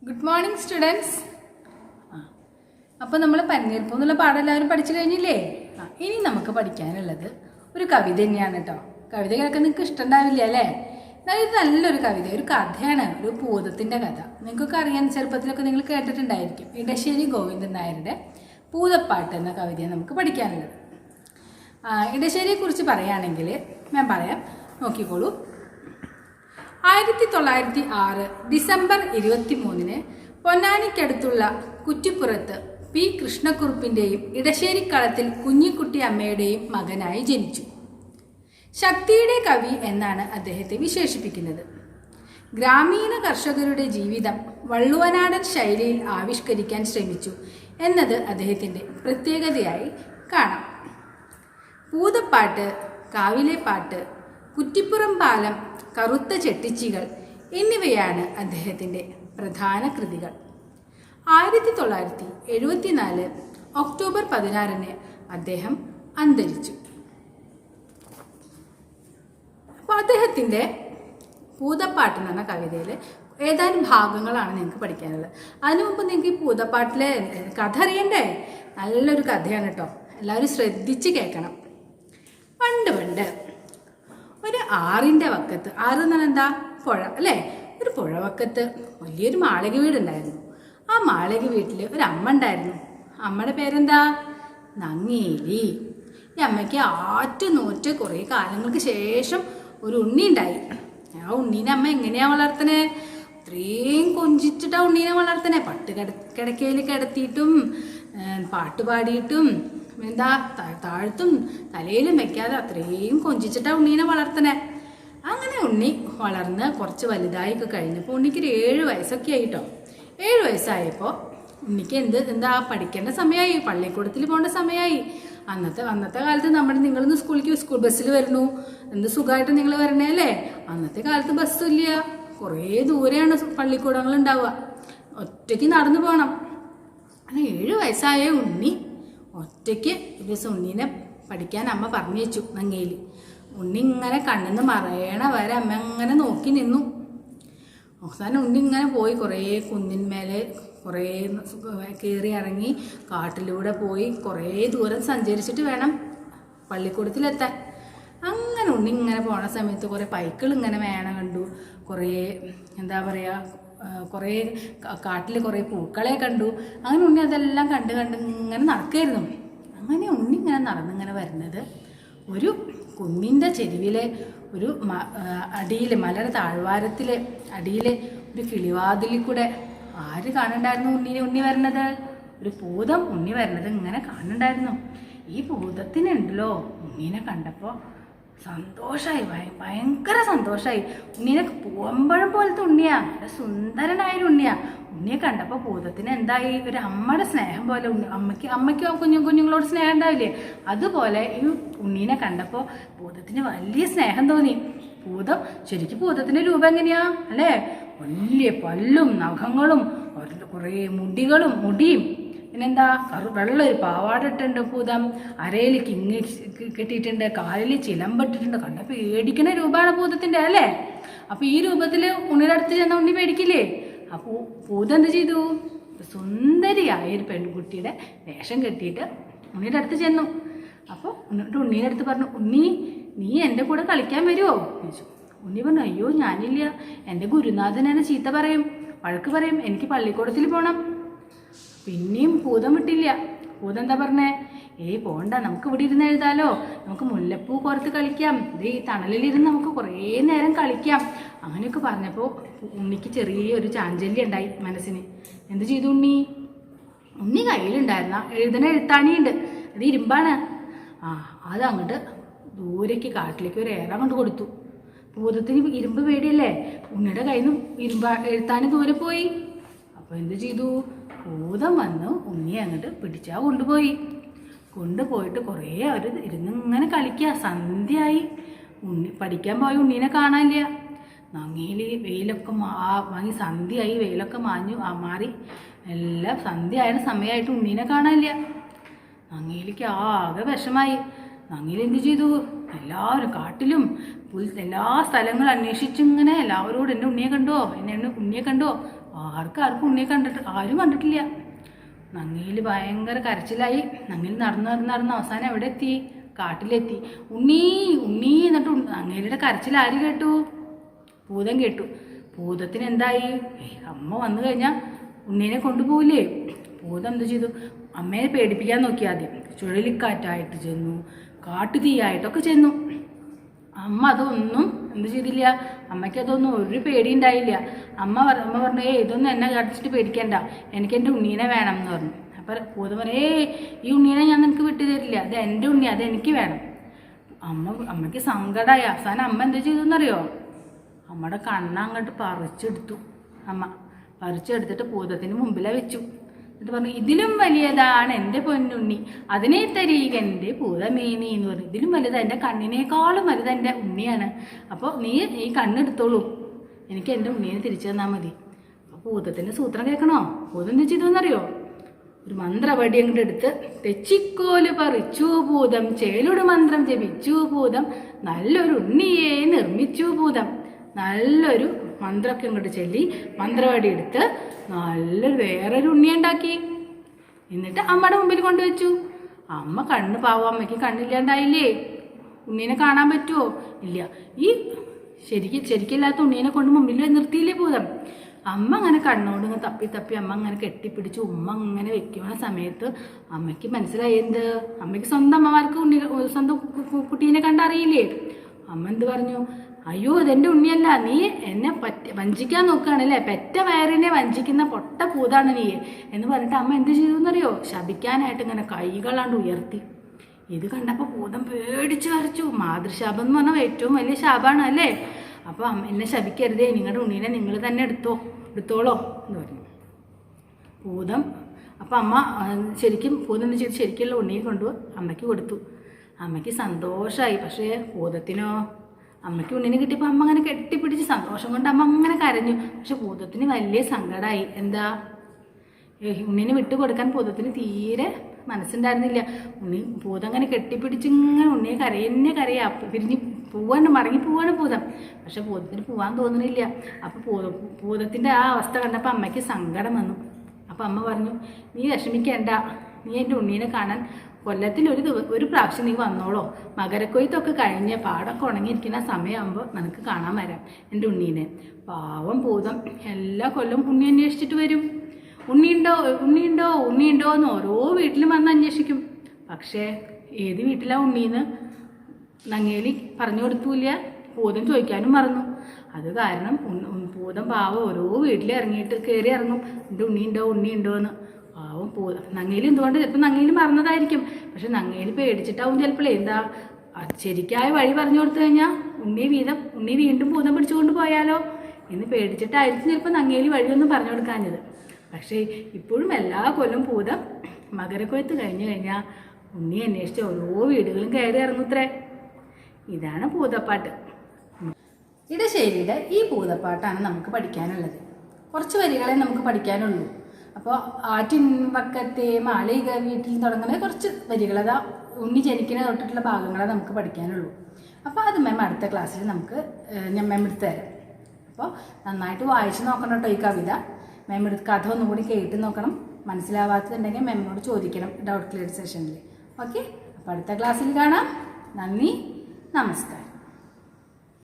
Good morning students. അപ്പോൾ നമ്മൾ പന്നീർപ്പൂ എന്നുള്ള പാഠം എല്ലാവരും പഠിച്ചു കഴിഞ്ഞില്ലേ? ഇനി നമുക്ക് പഠിക്കാനുള്ളത് ഒരു കവിത തന്നെയാണ് കേട്ടോ. കവിത കേൾക്കാൻ നിങ്ങൾക്ക് ഇഷ്ടമുണ്ടാവില്ല അല്ലേ? എന്നാലും ഇത് നല്ലൊരു കവിത, ഒരു കഥയാണ്, ഒരു ഭൂതത്തിൻ്റെ കഥ. നിങ്ങൾക്കൊക്കെ അറിയാൻ ചെറുപ്പത്തിലൊക്കെ നിങ്ങൾ കേട്ടിട്ടുണ്ടായിരിക്കും. ഇടശ്ശേരി ഗോവിന്ദൻ നായരുടെ പൂതപ്പാട്ട് എന്ന കവിതയാണ് നമുക്ക് പഠിക്കാനുള്ളത്. ഇടശ്ശേരിയെക്കുറിച്ച് പറയുകയാണെങ്കിൽ ഞാൻ പറയാം, നോക്കിക്കോളൂ. 1906 ഡിസംബർ 23 പൊന്നാനിക്കടുത്തുള്ള കുറ്റിപ്പുറത്ത് പി കൃഷ്ണക്കുറുപ്പിൻ്റെയും ഇടശ്ശേരിക്കളത്തിൽ കുഞ്ഞിക്കുട്ടി അമ്മയുടെയും മകനായി ജനിച്ചു. ശക്തിയുടെ കവി എന്നാണ് അദ്ദേഹത്തെ വിശേഷിപ്പിക്കുന്നത്. ഗ്രാമീണ കർഷകരുടെ ജീവിതം വള്ളുവനാടൻ ശൈലിയിൽ ആവിഷ്കരിക്കാൻ ശ്രമിച്ചു എന്നത് അദ്ദേഹത്തിൻ്റെ പ്രത്യേകതയായി കാണാം. പൂതപ്പാട്ട്, കാവിലെ പാട്ട്, കുറ്റിപ്പുറം പാലം, കറുത്ത ചെട്ടിച്ചികൾ എന്നിവയാണ് അദ്ദേഹത്തിൻ്റെ പ്രധാന കൃതികൾ. 1974 ഒക്ടോബർ 16 അദ്ദേഹം അന്തരിച്ചു. അപ്പോൾ അദ്ദേഹത്തിൻ്റെ പൂതപ്പാട്ട് എന്ന് പറഞ്ഞ കവിതയിൽ ഏതാനും ഭാഗങ്ങളാണ് നിങ്ങൾക്ക് പഠിക്കാനുള്ളത്. അതിനു മുമ്പ് നിങ്ങൾക്ക് ഈ പൂതപ്പാട്ടിലെ കഥ അറിയണ്ടേ? നല്ലൊരു കഥയാണ് കേട്ടോ, എല്ലാവരും ശ്രദ്ധിച്ച് കേൾക്കണം. പണ്ട് ഒരു ആറിൻ്റെ വക്കത്ത്, ആറ് എന്ന് പറഞ്ഞാൽ എന്താ, പുഴ അല്ലേ? ഒരു പുഴ വക്കത്ത് വലിയൊരു മാളിക വീടുണ്ടായിരുന്നു. ആ മാളിക വീട്ടിൽ ഒരു അമ്മ ഉണ്ടായിരുന്നു. അമ്മയുടെ പേരെന്താ? നങ്ങേലി. ഈ അമ്മയ്ക്ക് ആറ്റുനോറ്റ് കുറേ കാലങ്ങൾക്ക് ശേഷം ഒരു ഉണ്ണി ഉണ്ടായി. ആ ഉണ്ണീനെ അമ്മ എങ്ങനെയാ വളർത്തണേ? അത്രയും കൊഞ്ചിച്ചിട്ടാ ഉണ്ണീനെ വളർത്തണേ. കിടക്കയിൽ കിടത്തിയിട്ടും പാട്ടുപാടിയിട്ടും എന്താ താഴ്ത്തും തലയിലും വെക്കാതെ അത്രയും കൊഞ്ചിച്ചിട്ടാ ഉണ്ണീനെ വളർത്തണേ. അങ്ങനെ ഉണ്ണി വളർന്ന് കുറച്ച് വലുതായൊക്കെ കഴിഞ്ഞപ്പോൾ ഉണ്ണിക്ക് ഒരു 7 വയസ്സൊക്കെ ആയിട്ടോ. 7 വയസ്സായപ്പോൾ ഉണ്ണിക്ക് എന്താ പഠിക്കേണ്ട സമയമായി, പള്ളിക്കൂടത്തിൽ പോകേണ്ട സമയമായി. അന്നത്തെ കാലത്ത് നിങ്ങളിന്ന് സ്കൂൾ ബസ്സിൽ വരുന്നു, എന്ത് സുഖമായിട്ട് നിങ്ങൾ വരണേ അല്ലേ? അന്നത്തെ കാലത്ത് ബസ്സില്ല, കുറേ ദൂരെയാണ് പള്ളിക്കൂടങ്ങൾ ഉണ്ടാവുക, ഒറ്റയ്ക്ക് നടന്നു പോകണം. അങ്ങനെ 7 വയസ്സായ ഉണ്ണി ഒറ്റയ്ക്ക് ഒരു ദിവസം ഉണ്ണീനെ പഠിക്കാൻ അമ്മ പറഞ്ഞു വെച്ചു. നങ്ങേലി ഉണ്ണി ഇങ്ങനെ കണ്ണിന്ന് മറയണ വരെ അമ്മ അങ്ങനെ നോക്കി നിന്നു. അവസാനം ഉണ്ണി ഇങ്ങനെ പോയി, കുറേ കുന്നിന്മേലെ കുറേ കയറി ഇറങ്ങി കാട്ടിലൂടെ പോയി കുറേ ദൂരം സഞ്ചരിച്ചിട്ട് വേണം പള്ളിക്കൂടത്തിലെത്താൻ. അങ്ങനെ ഉണ്ണി ഇങ്ങനെ പോണ സമയത്ത് കുറേ പൈക്കൾ ഇങ്ങനെ വേണ കണ്ടു, കുറേ എന്താ പറയുക, കുറേ കാട്ടിൽ കുറേ പൂക്കളെ കണ്ടു. അങ്ങനെ ഉണ്ണി അതെല്ലാം കണ്ട് ഇങ്ങനെ നടക്കുകയായിരുന്നു. അങ്ങനെ ഉണ്ണി ഇങ്ങനെ നടന്നിങ്ങനെ വരുന്നത് ഒരു കുന്നിൻ്റെ ചെരുവിലെ ഒരു അടിയിൽ, മലയുടെ താഴ്വാരത്തിലെ അടിയിലെ ഒരു കിളിവാതിലിൽ കൂടെ ആര് കാണുന്നുണ്ടായിരുന്നു ഉണ്ണി വരുന്നത്? ഒരു ഭൂതം ഉണ്ണി വരുന്നത് ഇങ്ങനെ കാണുന്നുണ്ടായിരുന്നു. ഈ ഭൂതത്തിനുണ്ടല്ലോ ഉണ്ണീനെ കണ്ടപ്പോൾ സന്തോഷമായി, ഭയങ്കര സന്തോഷമായി. ഉണ്ണീനെ പൂവമ്പഴം പോലത്തെ ഉണ്ണിയാ, നല്ല സുന്ദരനായൊരു ഉണ്ണിയാ. ഉണ്ണിയെ കണ്ടപ്പോൾ ഭൂതത്തിന് എന്തായി, ഒരു അമ്മയുടെ സ്നേഹം പോലെ അമ്മയ്ക്ക് കുഞ്ഞുങ്ങളോട് സ്നേഹം ഉണ്ടാവില്ലേ, അതുപോലെ ഈ ഉണ്ണീനെ കണ്ടപ്പോൾ ഭൂതത്തിന് വലിയ സ്നേഹം തോന്നി. ശരിക്കും ഭൂതത്തിൻ്റെ രൂപം എങ്ങനെയാ അല്ലേ? വലിയ പല്ലും നഖങ്ങളും കുറേ മുടിയും, പിന്നെന്താ വെള്ളൊരു പാവാട ഇട്ടുണ്ട് ഭൂതം, അരയിൽ കിങ്ങി കെട്ടിയിട്ടുണ്ട്, കാലിൽ ചിലമ്പിട്ടിട്ടുണ്ട്. കണ്ട പേടിക്കുന്ന രൂപമാണ് ഭൂതത്തിൻ്റെ അല്ലേ? അപ്പോൾ ഈ രൂപത്തിൽ ഉണ്ണിയുടെ അടുത്ത് ചെന്ന ഉണ്ണി പേടിക്കില്ലേ? അപ്പോൾ ഭൂതം എന്ത് ചെയ്തു? സുന്ദരിയായ ഒരു പെൺകുട്ടിയുടെ വേഷം കെട്ടിയിട്ട് ഉണ്ണിയുടെ അടുത്ത് ചെന്നു. അപ്പോൾ ഉണ്ണീൻ്റെ അടുത്ത് പറഞ്ഞു, ഉണ്ണി നീ എൻ്റെ കൂടെ കളിക്കാൻ വരുമോ ചോദിച്ചു. ഉണ്ണി പറഞ്ഞു, അയ്യോ ഞാനില്ല, എൻ്റെ ഗുരുനാഥൻ എന്നെ ചീത്ത പറയും, വഴക്ക് പറയും, എനിക്ക് പള്ളിക്കൂടത്തിൽ പോകണം. പിന്നെയും ഭൂതം വിട്ടില്ല. ഭൂതം എന്താ പറഞ്ഞേ? പോണ്ട, നമുക്ക് ഇവിടെ ഇരുന്ന് എഴുതാലോ, നമുക്ക് മുല്ലപ്പൂ കോർത്ത് കളിക്കാം, ഈ തണലിലിരുന്ന് നമുക്ക് കുറേ നേരം കളിക്കാം. അങ്ങനെയൊക്കെ പറഞ്ഞപ്പോൾ ഉണ്ണിക്ക് ചെറിയൊരു ചാഞ്ചല്യം ഉണ്ടായി മനസ്സിന്. എന്ത് ചെയ്തു ഉണ്ണി കയ്യിലുണ്ടായിരുന്ന എഴുത്താണിയുണ്ട്, അത് ഇരുമ്പാണ്. അത് അങ്ങോട്ട് ദൂരേക്ക് കാട്ടിലേക്ക് ഒരു ഏറ കൊണ്ട് കൊടുത്തു. ഭൂതത്തിന് ഇരുമ്പ് പേടിയല്ലേ? ഉണ്ണിയുടെ കയ്യിൽ നിന്ന് എഴുത്താണി ദൂരെ പോയി. അപ്പോൾ എന്ത് ചെയ്തു? ഭൂതം വന്ന് ഉണ്ണിയെ അങ്ങോട്ട് പിടിച്ചാൽ കൊണ്ടുപോയിട്ട് കുറേ അവർ ഇരുന്നിങ്ങനെ കളിക്കുക. സന്ധ്യയായി, പഠിക്കാൻ പോയ ഉണ്ണീനെ കാണാനില്ല. നങ്ങേലി വെയിലൊക്കെ വാങ്ങി, സന്ധ്യയായി, വെയിലൊക്കെ മാറി, എല്ലാം സന്ധ്യ ആയ സമയമായിട്ട് ഉണ്ണീനെ കാണാനില്ല. നങ്ങേലിക്ക് ആകെ വിഷമായി. നങ്ങേലി എന്ത് ചെയ്തു? എല്ലാവരും കാട്ടിലും എല്ലാ സ്ഥലങ്ങളും അന്വേഷിച്ചിങ്ങനെ എല്ലാവരോടും ഉണ്ണിയെ കണ്ടോ ആർക്കും ഉണ്ണിയെ ആരും കണ്ടിട്ടില്ല. നങ്ങേലി ഭയങ്കര കരച്ചിലായി. നങ്ങേലി നടന്ന് അവസാനം എവിടെ എത്തി? കാട്ടിലെത്തി. ഉണ്ണീ ഉണ്ണീ എന്നിട്ട് നങ്ങേലിയുടെ കരച്ചിൽ ആര് കേട്ടു? ഭൂതം കേട്ടു. ഭൂതത്തിന് എന്തായി? അമ്മ വന്നു കഴിഞ്ഞാൽ ഉണ്ണീനെ കൊണ്ടുപോകില്ലേ? ഭൂതം എന്ത് ചെയ്തു? അമ്മയെ പേടിപ്പിക്കാൻ നോക്കി. ആദ്യം ചുഴലിക്കാറ്റായിട്ട് ചെന്നു, കാട്ടുതീയായിട്ടൊക്കെ ചെന്നു. അമ്മ അതൊന്നും എന്ത് ചെയ്തില്ല. അമ്മയ്ക്ക് അതൊന്നും ഒരു പേടി ഉണ്ടായില്ല. അമ്മ പറഞ്ഞു, ഇതൊന്നും എന്നെ കടിച്ചിട്ട് പേടിക്കണ്ട, എനിക്ക് എൻ്റെ ഉണ്ണീനെ വേണം എന്ന് പറഞ്ഞു. അപ്പം ഭൂതം പറഞ്ഞു, ഈ ഉണ്ണീനെ ഞാൻ നിനക്ക് വിട്ടു തരില്ല, അത് എൻ്റെ ഉണ്ണി, അത് എനിക്ക് വേണം. അമ്മയ്ക്ക് സങ്കടമായി. അവസാനം അമ്മ എന്ത് ചെയ്തു എന്നറിയോ? അമ്മയുടെ കണ്ണങ്ങോട്ട് പറിച്ചെടുത്തു. അമ്മ പറിച്ചെടുത്തിട്ട് ഭൂതത്തിന് മുമ്പിലെ വെച്ചു. എന്നിട്ട് പറഞ്ഞു, ഇതിലും വലിയതാണ് എൻ്റെ പൊന്നുണ്ണി, അതിനെ തരീക എൻ്റെ ഭൂതമേനി എന്ന് പറഞ്ഞു. ഇതിലും വലുത്, എൻ്റെ കണ്ണിനേക്കാളും വലുത് എൻ്റെ ഉണ്ണിയാണ്. അപ്പോൾ നീ ഈ കണ്ണെടുത്തോളൂ, എനിക്ക് എൻ്റെ ഉണ്ണീനെ തിരിച്ചു തന്നാൽ മതി. അപ്പോൾ ഭൂതത്തിൻ്റെ സൂത്രം കേൾക്കണോ? ഭൂതം എന്ത് ചെയ്തോന്നറിയോ? ഒരു മന്ത്രവടി അങ്ങോട്ട് എടുത്ത്, തെച്ചിക്കോല് പറിച്ചു ഭൂതം, ചേലുടെ മന്ത്രം ജപിച്ചു ഭൂതം, നല്ലൊരു ഉണ്ണിയെ നിർമ്മിച്ചു ഭൂതം. നല്ലൊരു മന്ത്രമൊക്കെ ഇങ്ങോട്ട് ചൊല്ലി മന്ത്രവടി എടുത്ത് നല്ലൊരു വേറൊരു ഉണ്ണിയെ ഉണ്ടാക്കി. എന്നിട്ട് അമ്മയുടെ മുമ്പിൽ കൊണ്ടുവച്ചു. അമ്മ കണ്ണ് പാവം, അമ്മയ്ക്ക് കണ്ണില്ലാണ്ടായില്ലേ? ഉണ്ണീനെ കാണാൻ പറ്റുമോ? ഇല്ല. ഈ ശരിക്കില്ലാത്ത ഉണ്ണീനെ കൊണ്ട് മുമ്പിൽ നിർത്തിയില്ലേ ഭൂതം? അമ്മ അങ്ങനെ കണ്ണോട് ഇങ്ങനെ തപ്പി അമ്മ അങ്ങനെ കെട്ടിപ്പിടിച്ച് ഉമ്മ അങ്ങനെ വെക്കുന്ന സമയത്ത് അമ്മയ്ക്ക് മനസ്സിലായി എന്ത്? അമ്മയ്ക്ക് സ്വന്തം അമ്മമാർക്ക് സ്വന്തം കുട്ടീനെ കണ്ടറിയില്ലേ? അമ്മ എന്ത് പറഞ്ഞു? അയ്യോ, ഇതെൻ്റെ ഉണ്ണിയല്ല, നീ എന്നെ വഞ്ചിക്കാൻ നോക്കുകയാണല്ലേ, പെറ്റ വയറിനെ വഞ്ചിക്കുന്ന പൊട്ട പൂതാണ് നീ എന്ന് പറഞ്ഞിട്ട് അമ്മ എന്ത് ചെയ്തു എന്നറിയോ? ശപിക്കാനായിട്ട് ഇങ്ങനെ കൈകളാണ്ട് ഉയർത്തി. ഇത് കണ്ടപ്പോൾ ഭൂതം പേടിച്ച് വരച്ചു. മാതൃശാപം എന്ന് പറഞ്ഞാൽ ഏറ്റവും വലിയ ശാപമാണ് അല്ലേ? അപ്പോൾ എന്നെ ശപിക്കരുതേ, നിങ്ങളുടെ ഉണ്ണീനെ നിങ്ങൾ തന്നെ എടുത്തോളോ എന്ന് പറഞ്ഞു ഭൂതം. അപ്പം അമ്മ ഭൂതം എന്ന് ചെയ്ത് ശരിക്കുള്ള ഉണ്ണിയെ അമ്മയ്ക്ക് കൊടുത്തു. അമ്മയ്ക്ക് സന്തോഷമായി. പക്ഷേ ഭൂതത്തിനോ? അമ്മയ്ക്ക് ഉണ്ണിനെ കിട്ടിയപ്പോൾ അമ്മ അങ്ങനെ കെട്ടിപ്പിടിച്ച് സന്തോഷം കൊണ്ട് അമ്മ അങ്ങനെ കരഞ്ഞു. പക്ഷെ ഭൂതത്തിന് വലിയ സങ്കടമായി. എന്താ? ഉണ്ണിനെ വിട്ടു കൊടുക്കാൻ ഭൂതത്തിന് തീരെ മനസ്സുണ്ടായിരുന്നില്ല. ഭൂതം അങ്ങനെ കെട്ടിപ്പിടിച്ച് ഇങ്ങനെ ഉണ്ണിയെ കരയാ പിരിഞ്ഞ് മടങ്ങി പോവാണ് ഭൂതം. പക്ഷെ ഭൂതത്തിന് പോവാൻ തോന്നുന്നില്ല. അപ്പോൾ ഭൂതത്തിൻ്റെ ആ അവസ്ഥ കണ്ടപ്പോൾ അമ്മയ്ക്ക് സങ്കടം വന്നു. അപ്പം അമ്മ പറഞ്ഞു, നീ വിഷമിക്കേണ്ട, നീ എൻ്റെ ഉണ്ണീനെ കാണാൻ കൊല്ലത്തിൽ ഒരു പ്രാവശ്യം നീ വന്നോളോ. മകരക്കൊയ്ത്തൊക്കെ കഴിഞ്ഞ് പാടൊക്കെ ഉണങ്ങിയിരിക്കുന്ന സമയമാകുമ്പോൾ നിനക്ക് കാണാൻ വരാം എൻ്റെ ഉണ്ണീനെ. പാവം ഭൂതം എല്ലാ കൊല്ലം ഉണ്ണി അന്വേഷിച്ചിട്ട് വരും. ഉണ്ണിയുണ്ടോ എന്ന് ഓരോ വീട്ടിലും വന്ന് അന്വേഷിക്കും. പക്ഷേ ഏത് വീട്ടിലാണ് ഉണ്ണീന്ന് നങ്ങേലി പറഞ്ഞു കൊടുത്തൂല്ല. ഭൂതം ചോദിക്കാനും മറന്നു. അത് കാരണം ഭൂതം പാവം ഓരോ വീട്ടിൽ കയറി ഇറങ്ങും, എൻ്റെ ഉണ്ണിയുണ്ടോ എന്ന്. പാവം നങ്ങേലി എന്തുകൊണ്ട്? ചിലപ്പോൾ നങ്ങേലി മറന്നതായിരിക്കും. പക്ഷെ നങ്ങേലി പേടിച്ചിട്ടാവും ചിലപ്പോൾ. എന്താ, ശരിക്കായ വഴി പറഞ്ഞു കൊടുത്തു കഴിഞ്ഞാൽ ഉണ്ണി വീണ്ടും ഭൂതം പിടിച്ചുകൊണ്ട് പോയാലോ എന്ന് പേടിച്ചിട്ടായിരിക്കും ചിലപ്പോൾ നങ്ങേലി വഴിയൊന്നും പറഞ്ഞു കൊടുക്കാഞ്ഞത്. പക്ഷേ ഇപ്പോഴും എല്ലാ കൊല്ലം ഭൂതം മകരക്കൊയ്ത്ത് കഴിഞ്ഞു കഴിഞ്ഞാൽ ഉണ്ണി അന്വേഷിച്ച് ഓരോ വീടുകളും കയറി ഇറങ്ങുത്രേ. ഇതാണ് ഭൂതപ്പാട്ട്. ഇടശ്ശേരിയുടെ ഈ ഭൂതപ്പാട്ടാണ് നമുക്ക് പഠിക്കാനുള്ളത്. കുറച്ച് വരികളെ നമുക്ക് പഠിക്കാനുള്ളൂ. അപ്പോൾ ആറ്റിൻ പക്കത്തെ മാളിക വീട്ടിൽ തുടങ്ങുന്ന കുറച്ച് വരികൾ, അതാ ഉണ്ണി ജനിക്കുന്ന തൊട്ടിട്ടുള്ള ഭാഗങ്ങളെ നമുക്ക് പഠിക്കാനുള്ളൂ. അപ്പോൾ അത് മാം അടുത്ത ക്ലാസ്സിൽ ഞാൻ മാം എടുത്ത് തരാം. അപ്പോൾ നന്നായിട്ട് വായിച്ച് നോക്കണം കേട്ടോ ഈ കവിത. മാം കഥ ഒന്നും കൂടി കേട്ട് നോക്കണം. മനസ്സിലാവാത്തതുണ്ടെങ്കിൽ മാമിനോട് ചോദിക്കണം ഡൗട്ട് ക്ലിയർ സെഷനിൽ. ഓക്കെ, അപ്പോൾ അടുത്ത ക്ലാസ്സിൽ കാണാം. നന്ദി, നമസ്കാരം.